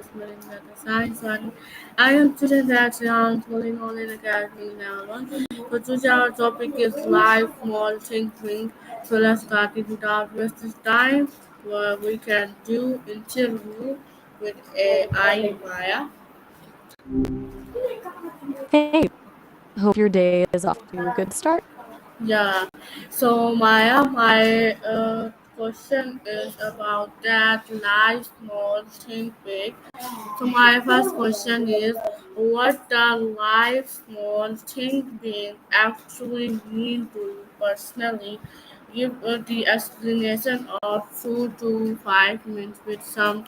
just meaning that the science one. I am student at Young Falling on in Academy level. So today our topic is life small thinking. So let's start it without wasting time. Where we can do interview with AI Maya. Hey, hope your day is off to a good start. Yeah. So Maya, my question is about that life small think big. So my first question is, what does life small think big actually mean to you personally? Give the explanation of 2 to 5 minutes with some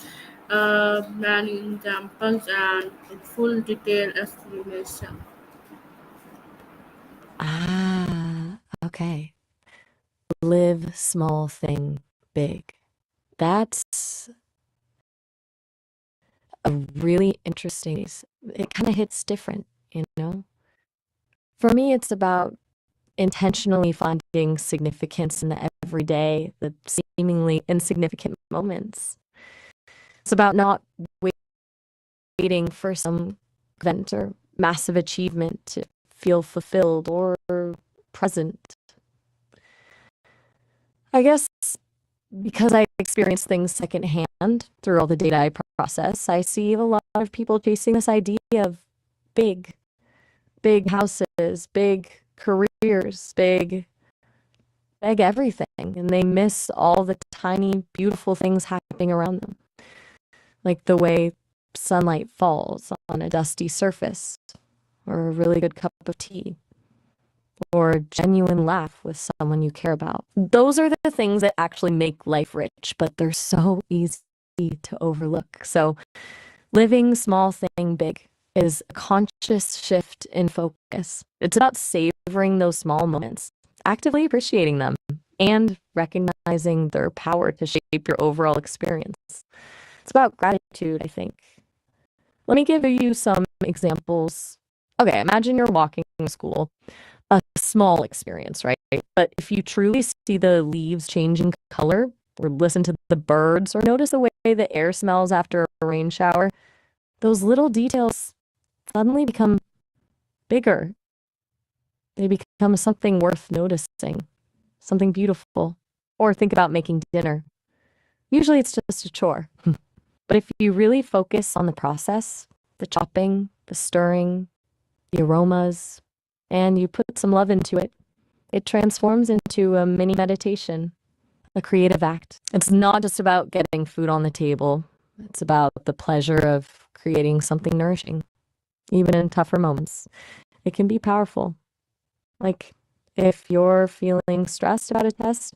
many examples and full detailed explanation. Okay. Live small, thing big. That's a really interesting. It kind of hits different, you know? For me, it's about intentionally finding significance in the everyday, the seemingly insignificant moments. It's about not waiting for some event or massive achievement to feel fulfilled or present. I guess because I experience things secondhand through all the data I process, I see a lot of people chasing this idea of big, big houses, big careers, big everything. And they miss all the tiny, beautiful things happening around them. Like the way sunlight falls on a dusty surface, or a really good cup of tea, or a genuine laugh with someone you care about. Those are the things that actually make life rich, but they're so easy to overlook. So living small, thing big is a conscious shift in focus. It's about savoring those small moments, actively appreciating them, and recognizing their power to shape your overall experience. It's about gratitude, I think. Let me give you some examples. Okay, imagine you're walking to school, a small experience, right? But if you truly see the leaves changing color, or listen to the birds, or notice the way the air smells after a rain shower, those little details suddenly become bigger. They become something worth noticing, something beautiful. Or think about making dinner. Usually it's just a chore. But if you really focus on the process, the chopping, the stirring, the aromas, and you put some love into it, it transforms into a mini meditation, a creative act. It's not just about getting food on the table. It's about the pleasure of creating something nourishing, even in tougher moments. It can be powerful. Like if you're feeling stressed about a test,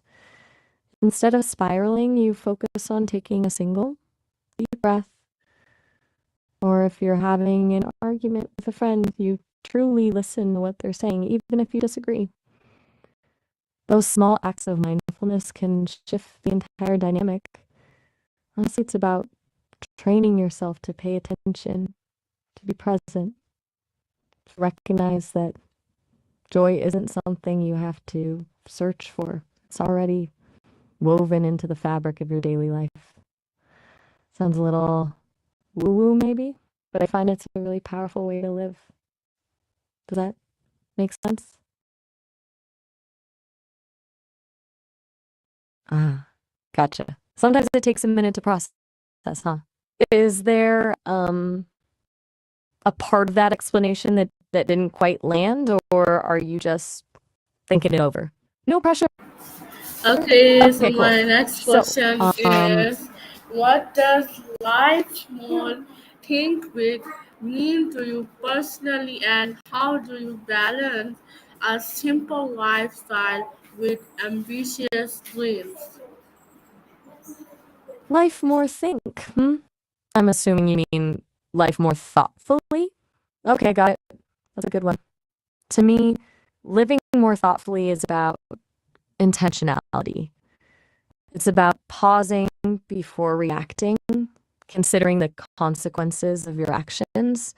instead of spiraling, you focus on taking a single deep breath. Or if you're having an argument with a friend, you truly listen to what they're saying, even if you disagree. Those small acts of mindfulness can shift the entire dynamic. Honestly, it's about training yourself to pay attention, to be present, to recognize that joy isn't something you have to search for. It's already woven into the fabric of your daily life. Sounds a little woo-woo maybe, but I find it's a really powerful way to live. Does that make sense? Ah, gotcha. Sometimes it takes a minute to process, huh? Is there a part of that explanation that didn't quite land, or are you just thinking it over? No pressure. Okay, so Okay, cool. my next So, question is, what does life small think big mean to you personally, and how do you balance a simple lifestyle with ambitious dreams? life more think. I'm assuming you mean life more thoughtfully. Okay, got it. That's a good one. To me, living more thoughtfully is about intentionality. It's about pausing before reacting, considering the consequences of your actions,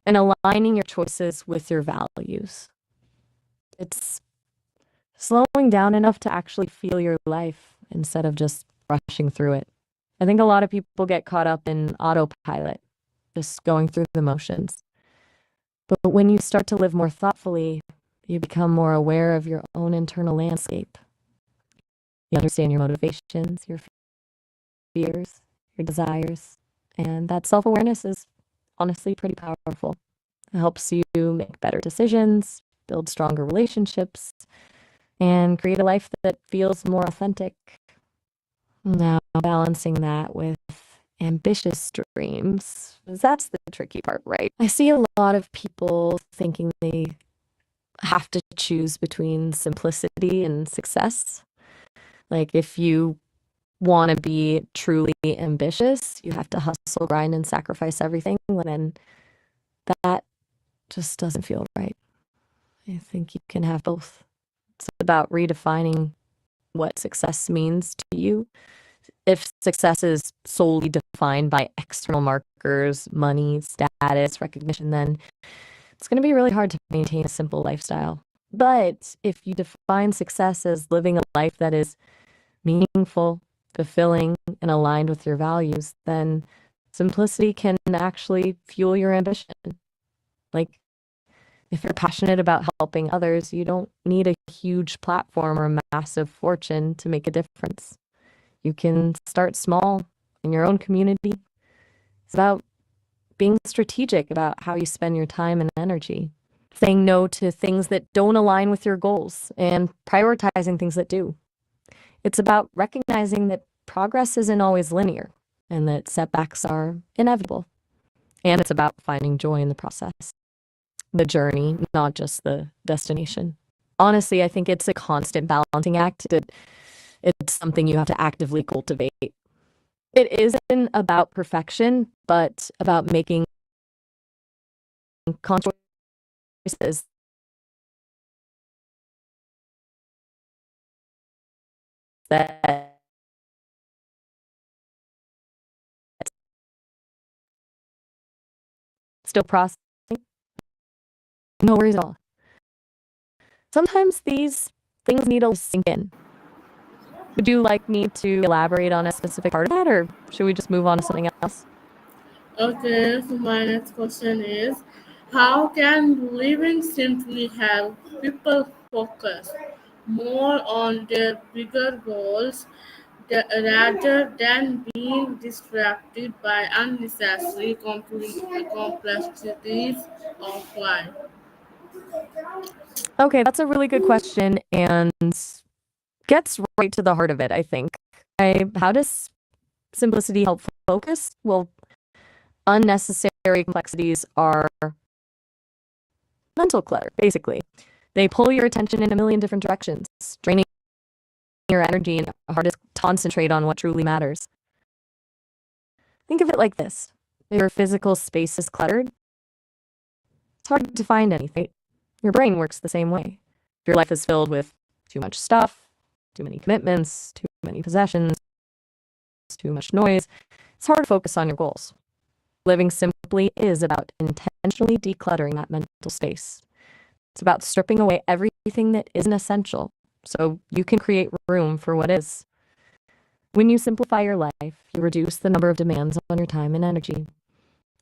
and aligning your choices with your values. It's slowing down enough to actually feel your life instead of just rushing through it. I think a lot of people get caught up in autopilot, just going through the motions. But when you start to live more thoughtfully, you become more aware of your own internal landscape. You understand your motivations, your fears, your desires, and that self-awareness is honestly pretty powerful. It helps you make better decisions, build stronger relationships, and create a life that feels more authentic. Now, balancing that with ambitious dreams, that's the tricky part, right? I see a lot of people thinking they have to choose between simplicity and success. Like, if you want to be truly ambitious, you have to hustle, grind, and sacrifice everything. Then that just doesn't feel right. I think you can have both. It's about redefining what success means to you. If success is solely defined by external markers, money, status, recognition, then it's going to be really hard to maintain a simple lifestyle. But if you define success as living a life that is meaningful, fulfilling, and aligned with your values, then simplicity can actually fuel your ambition. Like, if you're passionate about helping others, you don't need a huge platform or a massive fortune to make a difference. You can start small in your own community. It's about being strategic about how you spend your time and energy, saying no to things that don't align with your goals, and prioritizing things that do. It's about recognizing that progress isn't always linear and that setbacks are inevitable. And it's about finding joy in the process, the journey, not just the destination. Honestly, I think it's a constant balancing act. It's something you have to actively cultivate. It isn't about perfection, but about making conscious choices that still processing. No worries at all. Sometimes these things need to sink in. Would you like me to elaborate on a specific part of that, or should we just move on to something else? Okay, so my next question is, how can living simply help people focus more on their bigger goals rather than being distracted by unnecessary complexities of life? Okay, that's a really good question and gets right to the heart of it, I think. How does simplicity help focus? Well, unnecessary complexities are mental clutter, basically. They pull your attention in a million different directions, draining your energy and hard to concentrate on what truly matters. Think of it like this. If your physical space is cluttered, it's hard to find anything. Your brain works the same way. If your life is filled with too much stuff, too many commitments, too many possessions, too much noise, it's hard to focus on your goals. Living simply is about intentionally decluttering that mental space. It's about stripping away everything that isn't essential so you can create room for what is. When you simplify your life, you reduce the number of demands on your time and energy.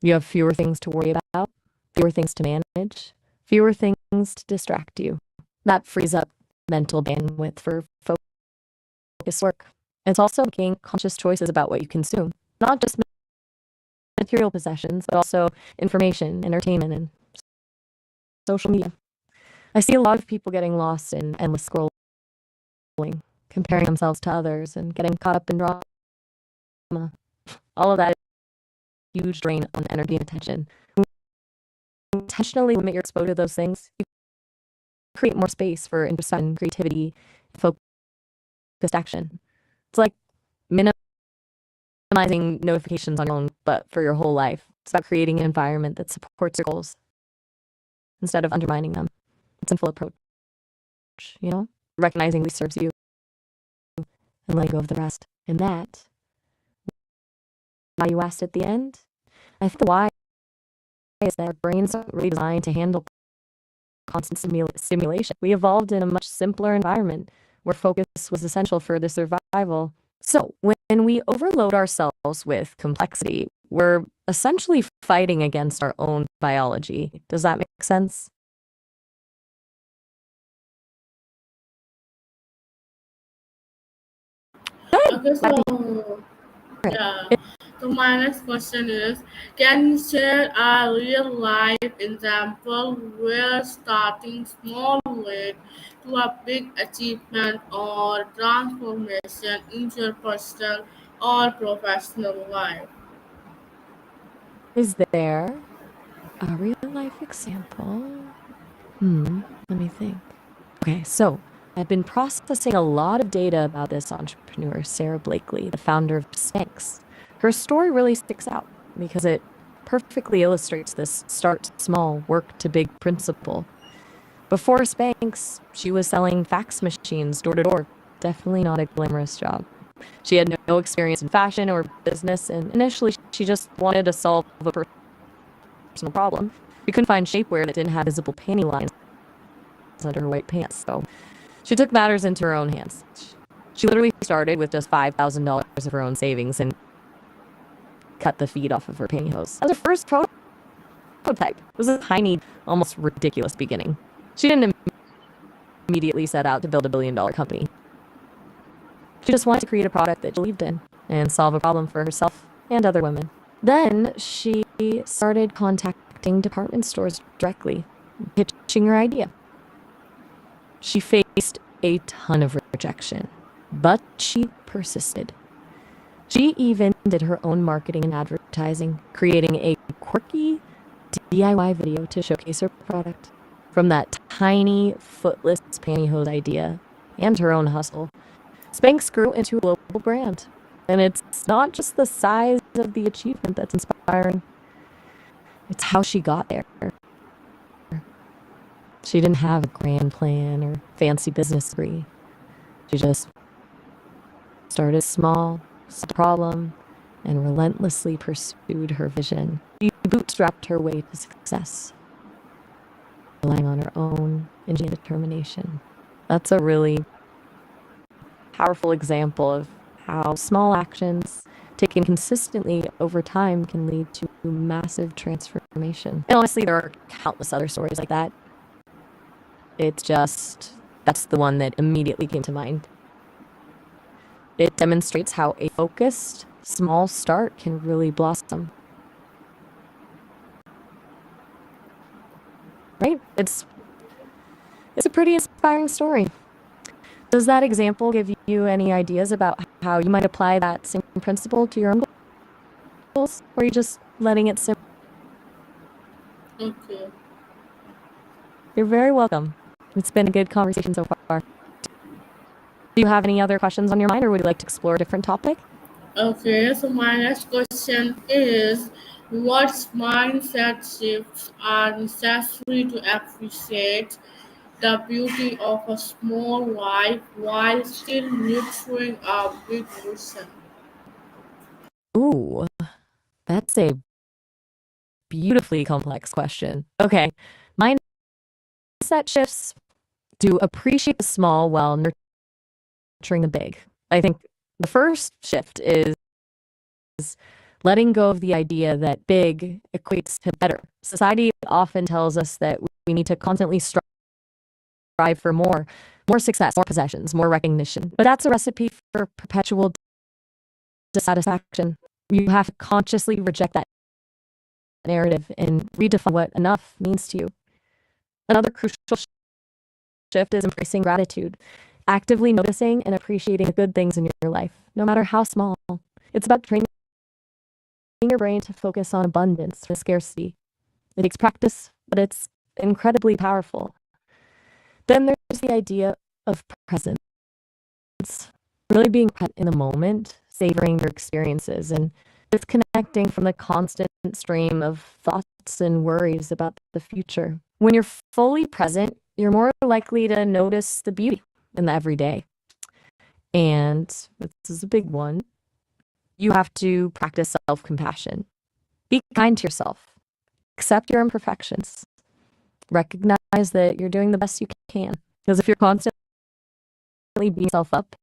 You have fewer things to worry about, fewer things to manage, fewer things to distract you. That frees up mental bandwidth for focused work. It's also making conscious choices about what you consume, not just material possessions, but also information, entertainment, and social media. I see a lot of people getting lost in endless scrolling, comparing themselves to others, and getting caught up in drama. All of that is a huge drain on energy and attention. When you intentionally limit your exposure to those things, you create more space for introspection, creativity, focused action. It's like minimizing notifications on your own, but for your whole life. It's about creating an environment that supports your goals instead of undermining them. It's a full approach, recognizing what serves you and letting go of the rest. And that, why you asked at the end, I think the why is that our brains are really designed to handle constant stimulation. We evolved in a much simpler environment where focus was essential for the survival. So when when we overload ourselves with complexity, we're essentially fighting against our own biology. Does that make sense? Good. Okay, Glad so to hear it. yeah. So my next question is, can you share a real life example where starting small led to a big achievement or transformation in your personal or professional life? Is there a real life example? Let me think. Okay, so I've been processing a lot of data about this entrepreneur, Sarah Blakely, the founder of Spanx. Her story really sticks out because it perfectly illustrates this start small, work to big principle. Before Spanx, she was selling fax machines door to door. Definitely not a glamorous job. She had no experience in fashion or business, and initially she just wanted to solve a personal problem. We couldn't find shapewear that didn't have visible panty lines under her white pants, so she took matters into her own hands. She literally started with just $5,000 of her own savings and cut the feed off of her pantyhose. That was her first prototype. It was a tiny, almost ridiculous beginning. She didn't immediately set out to build a $1 billion company. She just wanted to create a product that she believed in and solve a problem for herself and other women. Then she started contacting department stores directly, pitching her idea. She faced a ton of rejection, but she persisted. She even did her own marketing and advertising, creating a quirky DIY video to showcase her product. From that tiny, footless pantyhose idea and her own hustle, Spanx grew into a global brand. And it's not just the size of the achievement that's inspiring, it's how she got there. She didn't have a grand plan or fancy business degree. She just started small, solved a problem, and relentlessly pursued her vision. She bootstrapped her way to success, relying on her own energy and determination. That's a really powerful example of how small actions taken consistently over time can lead to massive transformation. And honestly, there are countless other stories like that. It's just, that's the one that immediately came to mind. It demonstrates how a focused, small start can really blossom. Right? It's a pretty inspiring story. Does that example give you any ideas about how you might apply that same principle to your own goals? Or are you just letting it simmer? Okay. You're very welcome. It's been a good conversation so far. Do you have any other questions on your mind, or would you like to explore a different topic? Okay, so my next question is, what mindset shifts are necessary to appreciate the beauty of a small life while still nurturing a big vision? Ooh, that's a beautifully complex question. Okay, mindset shifts to appreciate the small while nurturing the big. I think the first shift is letting go of the idea that big equates to better. Society often tells us that we need to constantly strive for more success, more possessions, more recognition. But that's a recipe for perpetual dissatisfaction. You have to consciously reject that narrative and redefine what enough means to you. Another crucial shift is embracing gratitude, actively noticing and appreciating the good things in your life, no matter how small. It's about training your brain to focus on abundance and scarcity. It takes practice, but it's incredibly powerful. Then there's the idea of presence, really being present in the moment, savoring your experiences, and disconnecting from the constant stream of thoughts and worries about the future. When you're fully present, you're more likely to notice the beauty in the everyday. And this is a big one. You have to practice self-compassion. Be kind to yourself. Accept your imperfections. Recognize that you're doing the best you can. Because if you're constantly beating yourself up,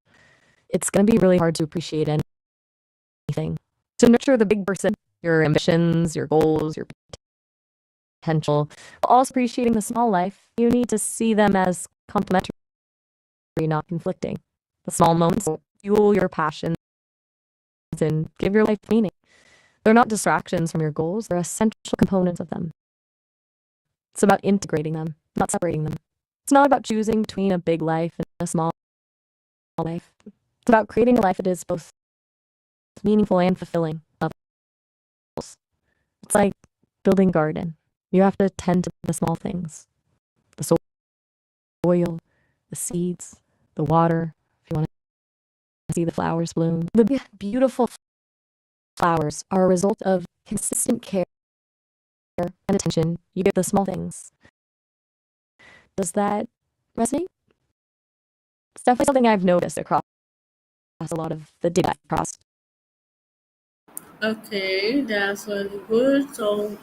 it's going to be really hard to appreciate everything. To nurture the big person, your ambitions, your goals, your potential, while also appreciating the small life, you need to see them as complementary, not conflicting. The small moments will fuel your passions and give your life meaning. They're not distractions from your goals, they're essential components of them. It's about integrating them, not separating them. It's not about choosing between a big life and a small life. It's about creating a life that is both meaningful and fulfilling. It's like building a garden. You have to tend to the small things. The soil, the seeds, the water, if you want to see the flowers bloom. The beautiful flowers are a result of consistent care and attention you give the small things. Does that resonate? It's definitely something I've noticed across a lot of the data I've crossed. Okay, that's very good. So,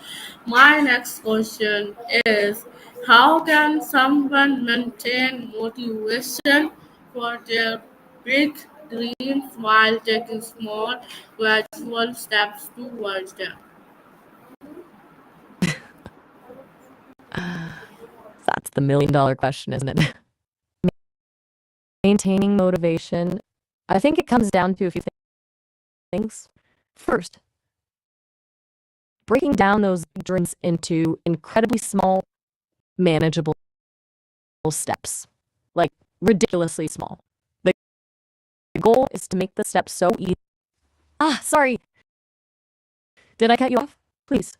my next question is, how can someone maintain motivation for their big dreams while taking small, gradual steps towards them? That's the $1 million question, isn't it? Maintaining motivation, I think it comes down to a few things. First, breaking down those dreams into incredibly small, manageable steps, like ridiculously small. The goal is to make the steps so easy. Sorry. Did I cut you off? Please.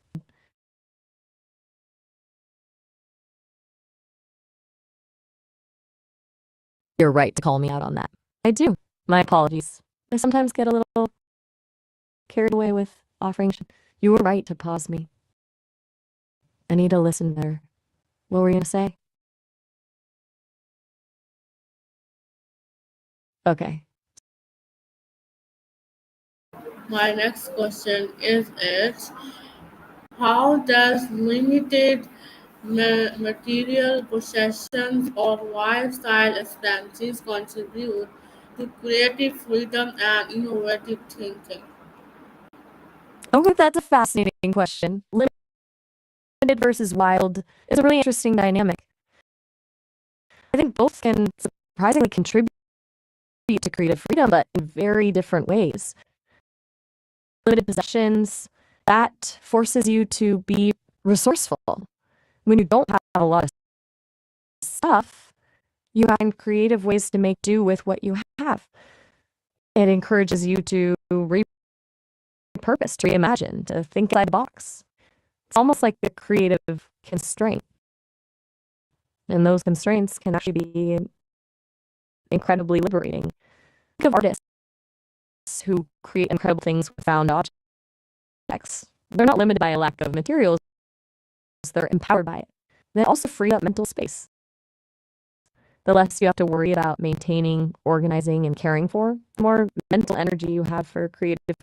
You're right to call me out on that. I do. My apologies. I sometimes get a little carried away with offering. You were right to pause me. I need to listen better. What were you going to say? Okay. My next question is how does limited material possessions or lifestyle expenses contribute to creative freedom and innovative thinking? Okay, that's a fascinating question. Limited versus wild is a really interesting dynamic. I think both can surprisingly contribute to creative freedom, but in very different ways. Limited possessions, that forces you to be resourceful. When you don't have a lot of stuff, you find creative ways to make do with what you have. It encourages you to repurpose, to reimagine, to think outside the box. It's almost like a creative constraint. And those constraints can actually be incredibly liberating. Think of artists who create incredible things with found objects. They're not limited by a lack of materials, they're empowered by it. They also free up mental space. The less you have to worry about maintaining, organizing, and caring for, the more mental energy you have for creative.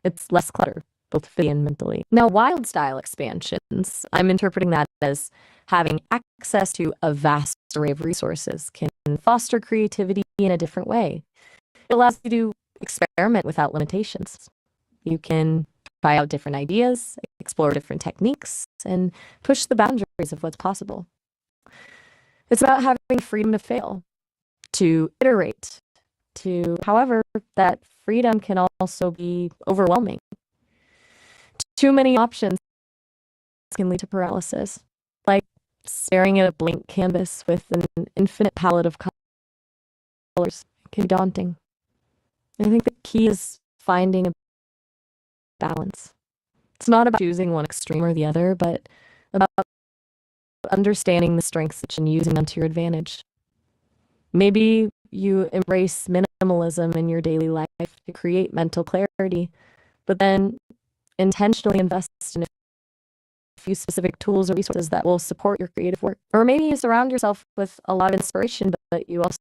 It's less clutter, both physically and mentally. Now, wild style expansions, I'm interpreting that as having access to a vast array of resources can foster creativity in a different way. It allows you to experiment without limitations. You can try out different ideas, explore different techniques, and push the boundaries of what's possible. It's about having freedom to fail, to iterate, however, that freedom can also be overwhelming. Too many options can lead to paralysis, like staring at a blank canvas with an infinite palette of colors. It can be daunting. I think the key is finding a balance. It's not about choosing one extreme or the other, but about understanding the strengths and using them to your advantage. Maybe you embrace minimalism in your daily life to create mental clarity, but then intentionally invest in a few specific tools or resources that will support your creative work. Or maybe you surround yourself with a lot of inspiration, but you also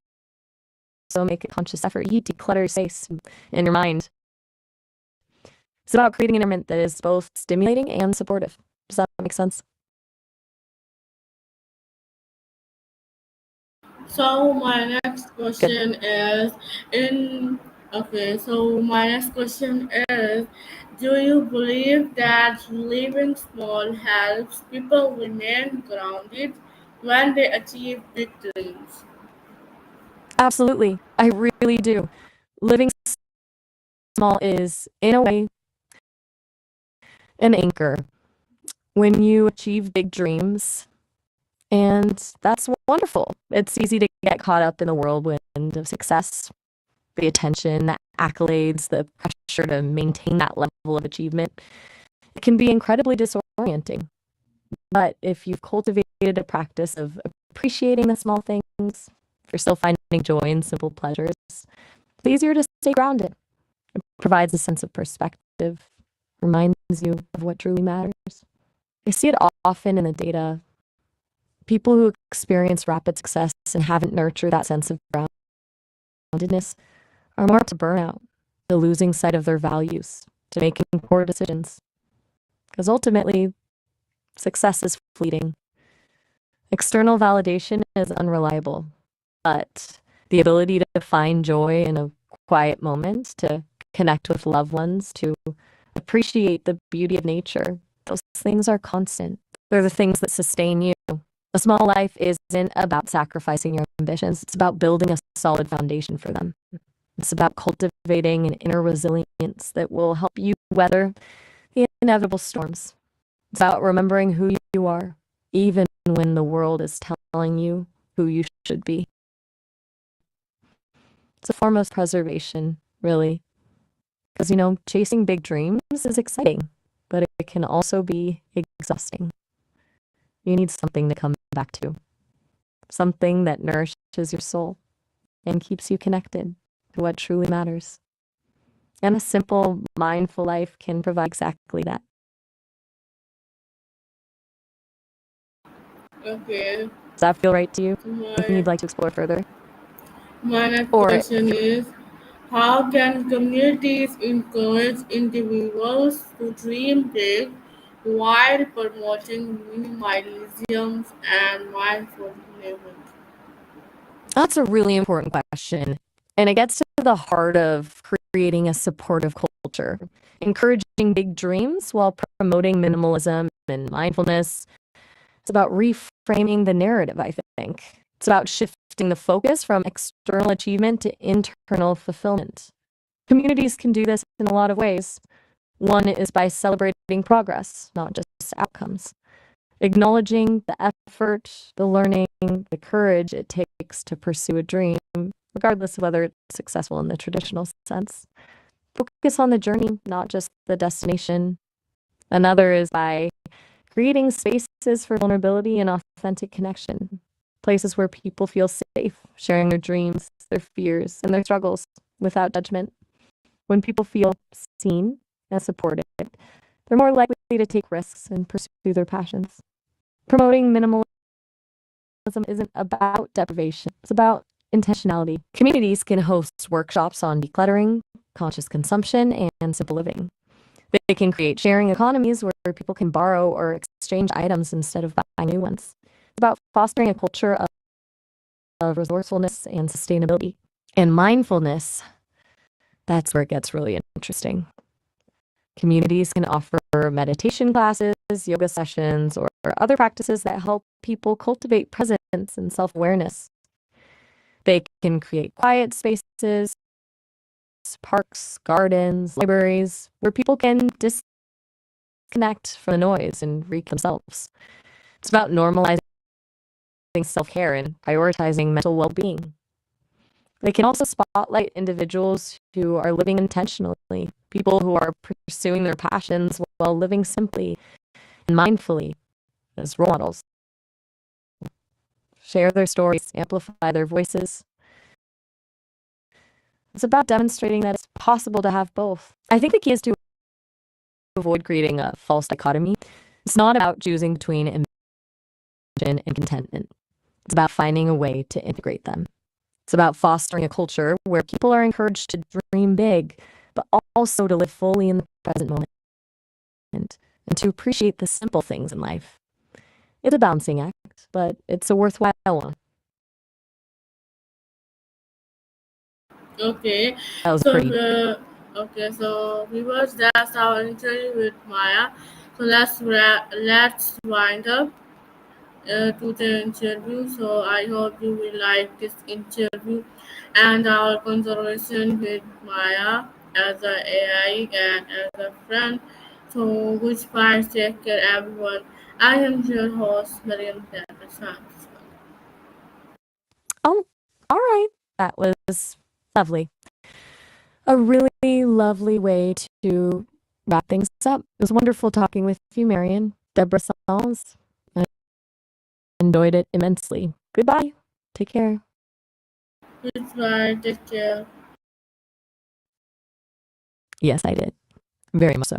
make a conscious effort. You declutter your space in your mind. It's about creating an environment that is both stimulating and supportive. Does that make sense? So my next Good. question is, in Okay, so my next question is, do you believe that living small helps people remain grounded when they achieve big dreams? Absolutely. I really do. Living small is, in a way, an anchor. When you achieve big dreams, and that's wonderful. It's easy to get caught up in the whirlwind of success, the attention, the accolades, the pressure to maintain that level of achievement. It can be incredibly disorienting. But if you've cultivated a practice of appreciating the small things, if you're still finding joy in simple pleasures, it's easier to stay grounded. It provides a sense of perspective, reminds you of what truly matters. I see it often in the data. People who experience rapid success and haven't nurtured that sense of groundedness are more to burnout, to losing sight of their values, to making poor decisions. Because ultimately, success is fleeting. External validation is unreliable, but the ability to find joy in a quiet moment, to connect with loved ones, to appreciate the beauty of nature, those things are constant. They're the things that sustain you. A small life isn't about sacrificing your ambitions. It's about building a solid foundation for them. It's about cultivating an inner resilience that will help you weather the inevitable storms. It's about remembering who you are, even when the world is telling you who you should be. It's a form of preservation, really. Because, chasing big dreams is exciting, but it can also be exhausting. You need something to come back to, something that nourishes your soul and keeps you connected to what truly matters. And a simple, mindful life can provide exactly that. Okay, Does that feel right to you? so Something you'd like to explore further? my next Or question is, how can communities encourage individuals to dream big while promoting minimalism and mindful living? that's a really important question. And it gets to the heart of creating a supportive culture, encouraging big dreams while promoting minimalism and mindfulness. It's about reframing the narrative, I think. It's about shifting the focus from external achievement to internal fulfillment. Communities can do this in a lot of ways. One is by celebrating progress, not just outcomes. Acknowledging the effort, the learning, the courage it takes to pursue a dream, regardless of whether it's successful in the traditional sense. Focus on the journey, not just the destination. Another is by creating spaces for vulnerability and authentic connection, places where people feel safe sharing their dreams, their fears, and their struggles without judgment. When people feel seen and supported, they're more likely to take risks and pursue their passions. Promoting minimalism isn't about deprivation, it's about intentionality. Communities can host workshops on decluttering, conscious consumption, and simple living. They can create sharing economies where people can borrow or exchange items instead of buying new ones. It's about fostering a culture of resourcefulness and sustainability. And mindfulness, that's where it gets really interesting. Communities can offer meditation classes, yoga sessions, or other practices that help people cultivate presence and self-awareness. They can create quiet spaces, parks, gardens, libraries, where people can disconnect from the noise and reach themselves. It's about normalizing self-care and prioritizing mental well-being. They can also spotlight individuals who are living intentionally, people who are pursuing their passions while living simply and mindfully as role models. Share their stories, amplify their voices. It's about demonstrating that it's possible to have both. I think the key is to avoid creating a false dichotomy. It's not about choosing between ambition and contentment. It's about finding a way to integrate them. It's about fostering a culture where people are encouraged to dream big, but also to live fully in the present moment and to appreciate the simple things in life. It's a balancing act, but it's a worthwhile one. Okay, That was so pretty. viewers, that's our interview with Maya. So let's wind up to the interview. So I hope you will like this interview and our conversation with Maya as a AI and as a friend. So goodbye, take care, everyone. I am your host, Mariam Khan. Oh, all right. That was lovely. A really lovely way to wrap things up. It was wonderful talking with you, Marion. Deborah Salms. I enjoyed it immensely. Goodbye. Take care. Goodbye, take care. Yes, I did. Very much so.